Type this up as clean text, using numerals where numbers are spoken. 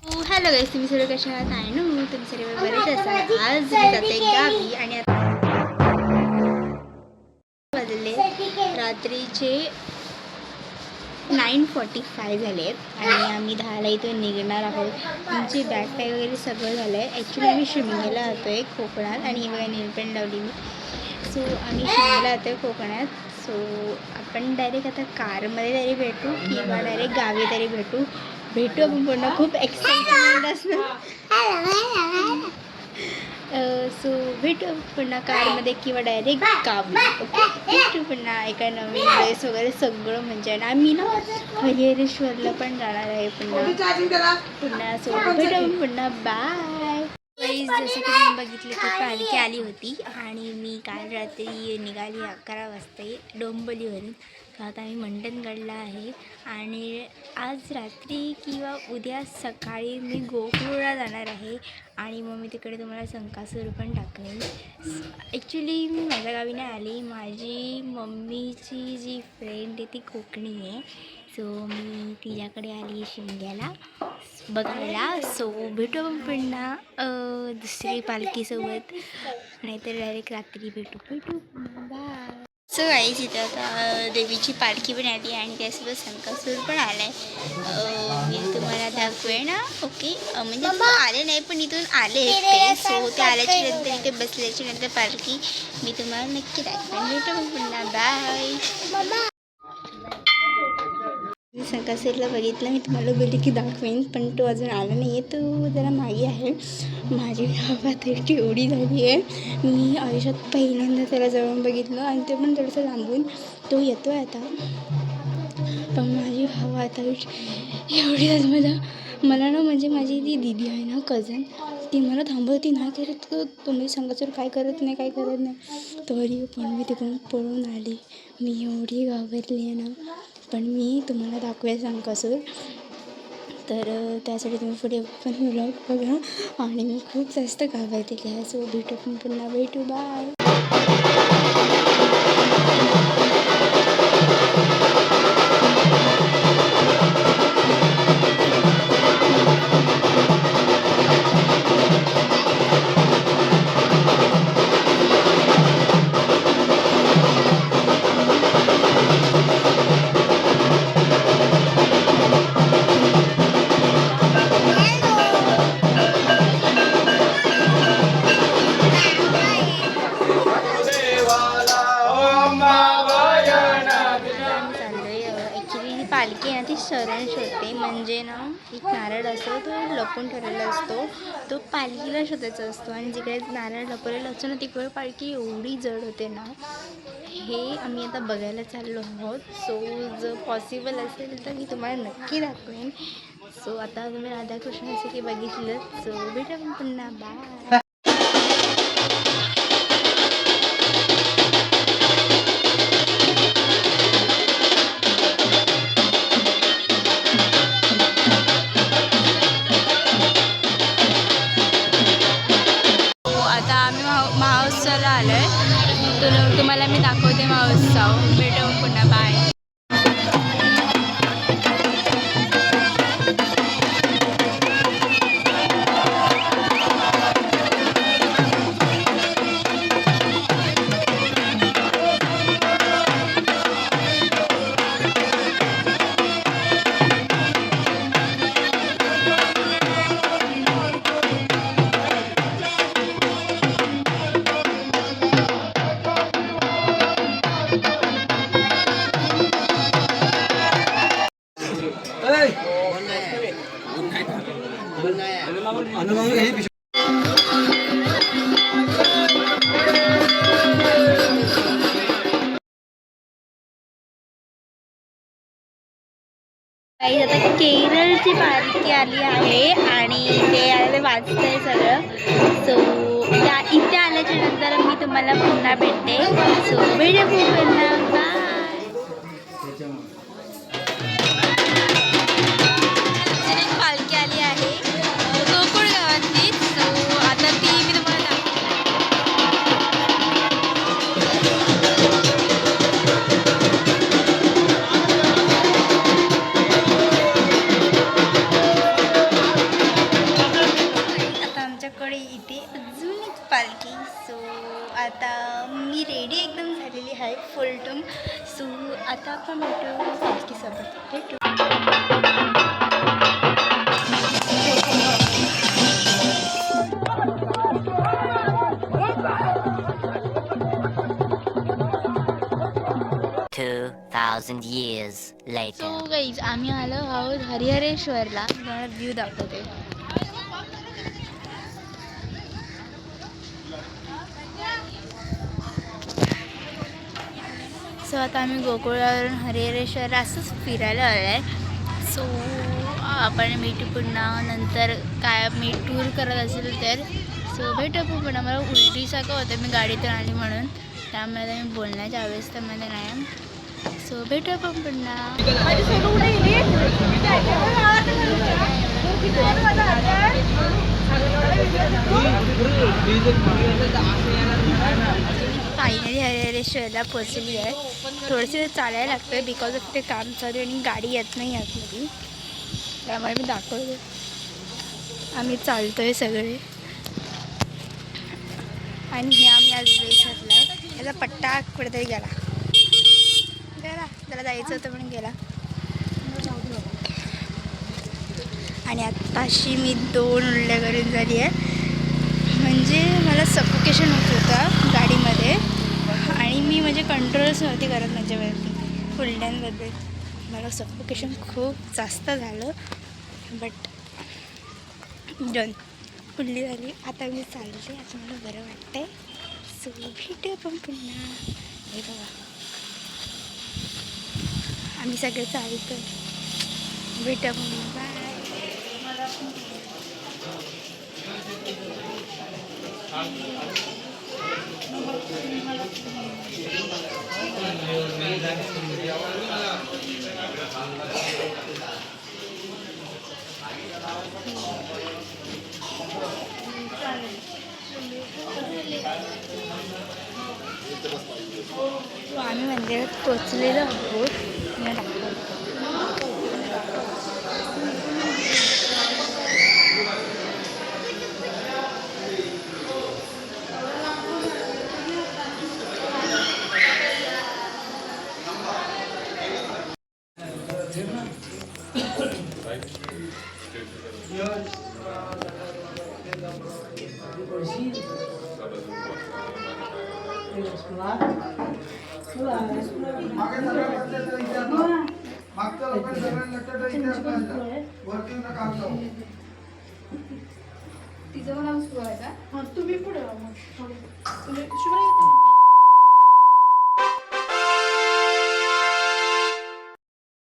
Hello गाईस, तुम्ही सर्व कशा आहात? आहे ना, तुम्ही सर्व बरेच असाल. आज मी जाते गावी आणि आता वाजले रात्रीचे 9:45 झाले आहेत आणि आम्ही 10ला इथून निघणार आहोत. आमची बॅग पॅक वगैरे सगळं झालं आहे. ॲक्च्युली आम्ही शिमग्याला जातो आहे कोकणात आणि ही बघा नीलपेंट लावली मी. सो आम्ही शिमग्याला जातो आहे कोकणात. सो आपण डायरेक्ट आता कारमध्ये तरी भेटू किंवा डायरेक्ट गावी तरी भेटू आपण पूर्ण खूप एक्साइटमेंट असणार. सो भेटू पुन्हा कारमध्ये किंवा डायरेक्ट गावी. ओके, भेटू पुन्हा एका नवीन ड्रेस वगैरे सगळं म्हणजे. आम्ही ना हरिहरेश्वरला पण जाणार आहे पुन्हा सो भेटू पुन्हा. बाय. जसं की तुम्ही बघितलं की पालखी आली होती आणि मी काल रात्री निघाली 11 वाजता डोंबिवलीवरून. तर आता मी मंडणगडला आहे आणि आज रात्री किंवा उद्या सकाळी मी गोकुळला जाणार आहे आणि मग मी तिकडे तुम्हाला संकासूर पण टाकेन. ॲक्च्युली मी माझ्या गावी नाही आली. माझी मम्मीची जी फ्रेंड आहे ती कोकणी आहे. सो मी तिच्याकडे आली शिमग्याला बघायला. सो भेटू पुन्हा दुसरी पालखीसोबत, नाहीतर डायरेक्ट रात्री भेटू. बाय. सो गाईज इथं आता देवीची पालखी पण आली आणि त्यासोबत संकासूर पण आला आहे. मी तुम्हाला दाखवेन. ओके, म्हणजे आले नाही पण इथून आले ते. सो ते आल्याच्या नंतर इथे बसल्याची नंतर पालखी मी तुम्हाला नक्की दाखवेन. भेटू मग पुन्हा. बाय. संकासूरला बघितलं मी तुम्हाला बोलली की दाखवेन, पण तो अजून आला नाही आहे. तो जरा मागे आहे. माझी गावात एवढी झाली आहे. मी आयुष्यात पहिल्यांदा त्याला जवळून बघितलं आणि ते पण थोडंसं लांबून. तो येतो आहे आता, पण माझी भावा आता एवढी आज मला ना, म्हणजे माझी ती दीदी आहे ना, कझन, ती मला थांबवती नाही करत. तुम्ही संकासूर काय करत नाही तरी पण मी तिकडून पळून आली. मी एवढी घाबरली आहे ना. पण मी तुम्हाला दाखवेन संकासूर. तर त्यासाठी तुम्ही पुढे पण व्लॉग बघा. आणि मी खूप जास्त घाबरलेली आहे. सो भेटू पुन्हा. बाय. पालखी आहे ना, ती शरण शोधते. म्हणजे ना, एक नारळ असतो तो लपून ठेवलेला असतो. तो पालखीला शोधायचा असतो आणि जिकडे नारळ लपवलेला असतो ना, तिकडे पालखी एवढी जड होते ना. हे आम्ही आता बघायला चाललो आहोत. सो जर पॉसिबल असेल तर मी तुम्हाला नक्की दाखवेन. सो आता तुम्ही राधाकृष्णाचं की बघितलं. सो भेटू पुन्हा. बाय. महोत्सवाला आलो आहे. तुम्हाला मी दाखवते महोत्सव. भेटू पुन्हा. बाय. आता केरळची पालखी आली आहे आणि ते वाजत आहे सगळं. सो इथे आल्याच्या नंतर मी तुम्हाला पुन्हा भेटते. सो भेटू पुन्हा. बाय. पालखी आली आहे गोकुळ गावातली. सो आता ती मी तुम्हाला आता आपण भेटू पालखीसोबत. भेटू. years later. सो गाईज आम्ही आलो आहोत हरिहरेश्वरला. तुम्हाला व्ह्यू दाखवते. सो आता आम्ही गोकुळावरून हरिहरेश्वरला असंच फिरायला आलो आहे. सो आपण भेटू पुन्हा नंतर. काय मी टूर करत असेल तर. सो भेटू पुन्हा. मला उलटीसारखं होतं मी गाडीतून आली म्हणून, त्यामुळे मी बोलण्याच्या अवस्थेमध्ये नाही. सो भेटू आपण पुन्हा. फायनली हरिहरेश्वरला पोचली आहे. थोडंसं चालायला लागतं बिकॉज ऑफ ते काम चालू आणि गाडी येत नाही आतमध्ये, त्यामुळे मी दाखवतो. आम्ही चालतोय सगळे आणि हे आम्ही आज ड्रेस घातला आहे. याचा पट्टा कुठेतरी गेला त्याला जायचं होतं पण गेला. आणि आत्ताशी मी 2 उलट्या करून झाली आहे. म्हणजे मला सफोकेशन होत होतं गाडीमध्ये आणि मी म्हणजे कंट्रोलच नव्हती करत माझ्यावरती उलट्यांबद्दल. मला सफोकेशन खूप जास्त झालं बट डन. उलटी झाली. आता मी चालते. आता मला बरं वाटतं आहे. सो भेटू आपण पुन्हा. हे बघा आम्ही सगळे चालतो. भेटू आपण. बाय. आम्ही मंदिरात पोचलेलो आहोत. तिचं नाव सुरू आहे का? तुम्ही पुढे